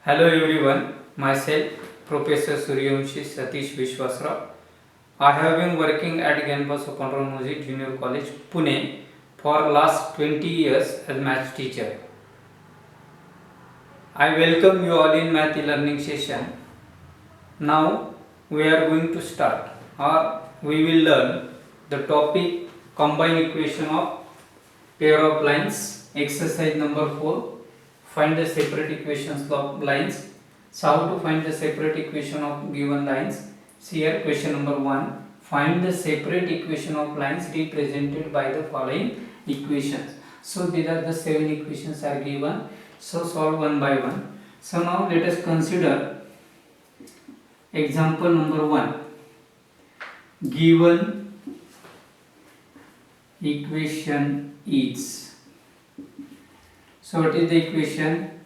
Hello everyone, myself Professor Suryavanshi Satish Vishwasrao. I have been working at Gyanbas Openromuji Junior College, Pune for last 20 years as maths teacher. I welcome you all in math learning session. Now we are going to start or we will learn the topic combined equation of pair of lines, exercise number 4. Find the separate equations of lines. So how to find the separate equation of given lines? See here question number 1. Find the separate equation of lines represented by the following equations. So these are the 7 equations are given. So solve one by one. So now let us consider example number 1. Given equation is, so what is the equation?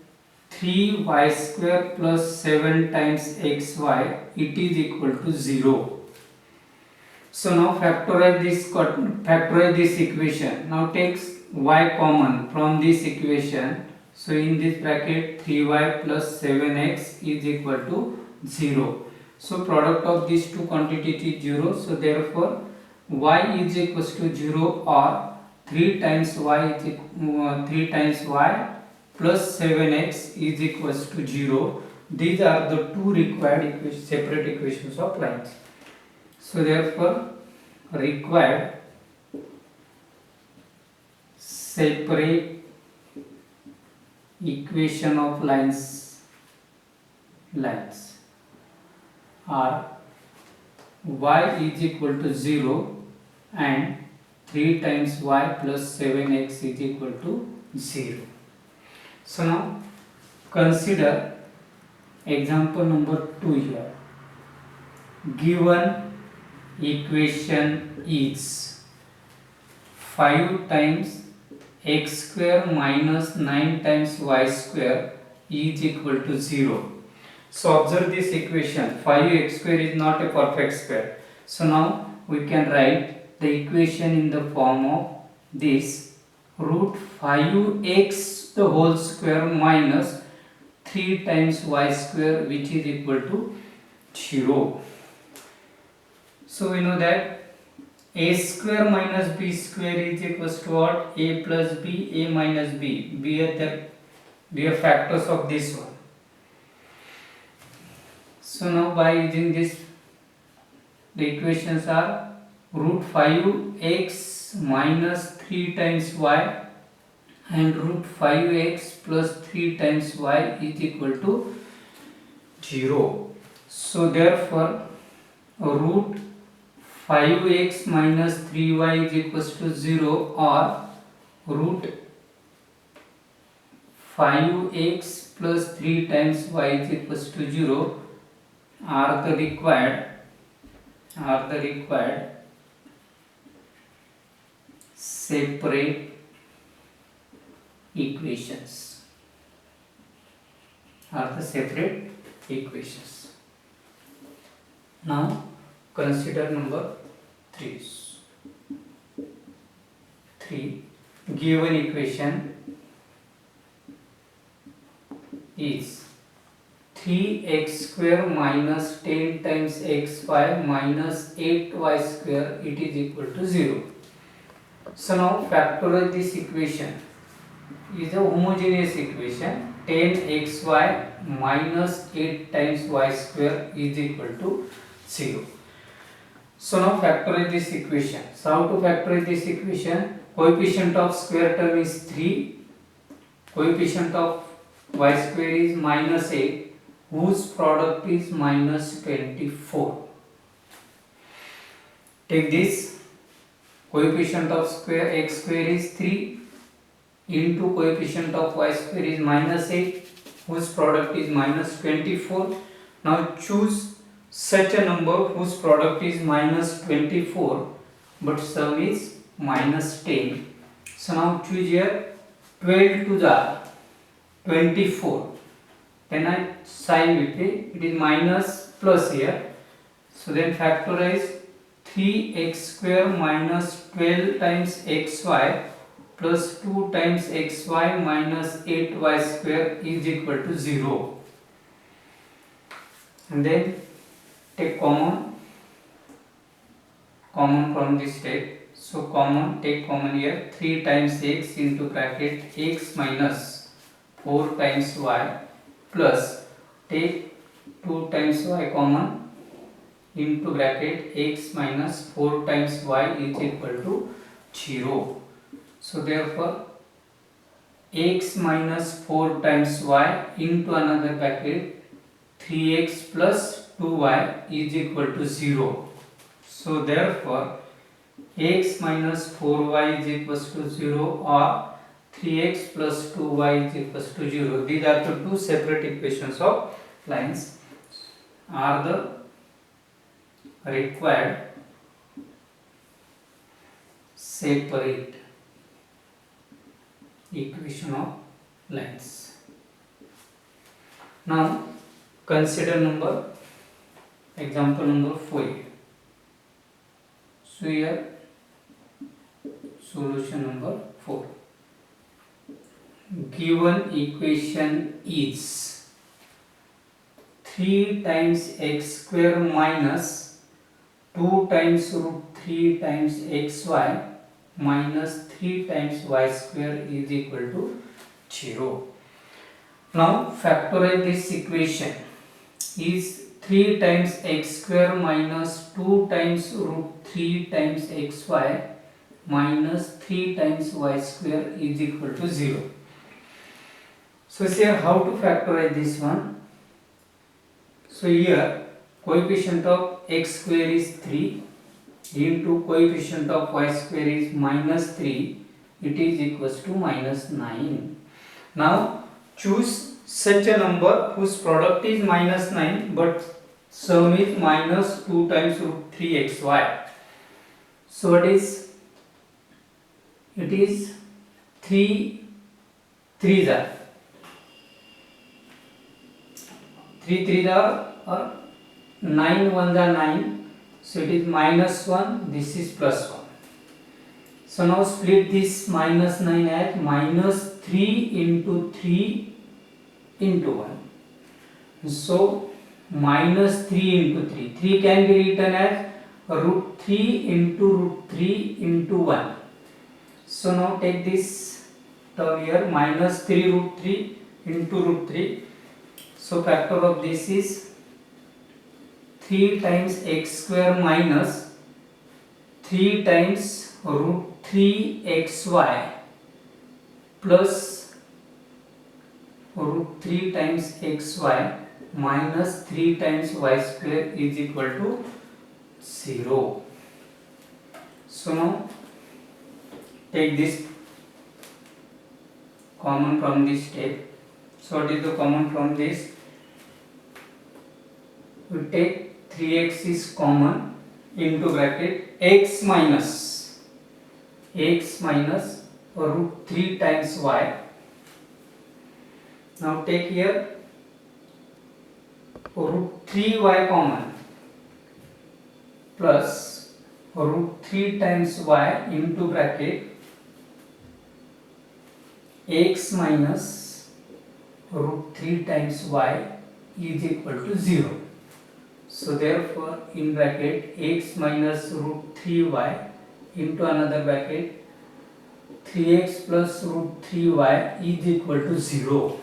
3y square plus 7 times xy, it is equal to 0. So now factorize this equation. Now takes y common from this equation. So in this bracket 3y plus 7x is equal to 0. So product of these two quantities is 0. So therefore y is equals to 0 or 3 times y plus 7x is equals to 0. These are the two required separate equations of lines. So therefore required separate equation of lines are y is equal to 0 and 3 times y plus 7x is equal to 0. So now consider example number 2 here. Given equation is 5 times x square minus 9 times y square is equal to 0. So observe this equation. 5x square is not a perfect square. So now we can write the equation in the form of this root 5x the whole square minus 3 times y square, which is equal to 0. So we know that a square minus b square is equals to what? A plus b, a minus b. Be a factors of this one. So now by using this, the equations are root 5x minus 3 times y and root 5x plus 3 times y is equal to 0. So therefore root 5x minus 3y is equals to 0 or root 5x plus 3 times y is equals to 0 are the required separate equations. Now consider number 3. Given equation is 3x square minus 10 times xy minus 8y square, it is equal to 0. So now factorize this equation. Is a homogeneous equation. 10xy minus 8 times y square is equal to 0. So now factorize this equation. So how to factorize this equation? Coefficient of square term is 3. Coefficient of y square is minus 8, whose product is minus 24. Take this. Coefficient of square x square is 3 into coefficient of y square is minus 8, whose product is minus 24. Now choose such a number whose product is minus 24 but sum is minus 10. So now choose here 12 to the 24. Then I sign with it is minus plus here. So then factorize 3x square minus 12 times xy plus 2 times xy minus 8y square is equal to 0. and then take common from this step. So take common here, 3 times x into bracket x minus 4 times y plus take 2 times y common into bracket x minus 4 times y is equal to 0. So therefore x minus 4 times y into another bracket 3x plus 2y is equal to 0. So therefore x minus 4y is equals to 0 or 3x plus 2y is equals to 0. These are the two separate equations of lines are the required separate equation of lines. Now consider example number 4. So here solution number 4. Given equation is 3 times x square minus 2 times root 3 times xy minus 3 times y square is equal to 0. Now factorize this equation. Is 3 times x square minus 2 times root 3 times xy minus 3 times y square is equal to 0. So here how to factorize this one? So here coefficient of x square is 3 into coefficient of y square is minus 3, it is equals to minus 9. Now choose such a number whose product is minus 9 but sum is minus 2 times root 3 xy. So it is 3 3s are 3 3s are or 9 1s are 9. So it is minus 1, this is plus 1. So now split this minus 9 as minus 3 into 3 into 1. So minus 3 into 3. 3 can be written as root 3 into root 3 into 1. So now take this term here, minus 3 root 3 into root 3. So factor of this is 3 times x square minus 3 times root 3 xy plus root 3 times xy minus 3 times y square is equal to 0. So now take this common from this step. So what is the common from this? We take 3x is common into bracket x minus root 3 times y. Now take here root 3y common plus root 3 times y into bracket x minus root 3 times y is equal to 0. So therefore in bracket x minus root 3y into another bracket 3x plus root 3y is equal to 0.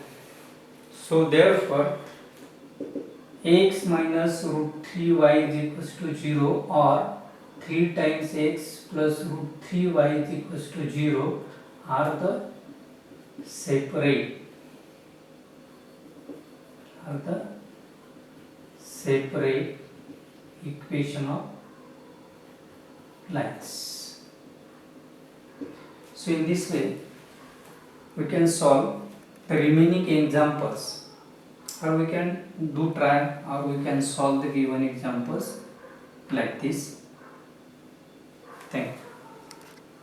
So therefore x minus root 3y is equals to 0 or 3 times x plus root 3y is equals to 0 are the separate equation of lines. So in this way we can solve the remaining examples, or we can do try, or we can solve the given examples like this. Thank you.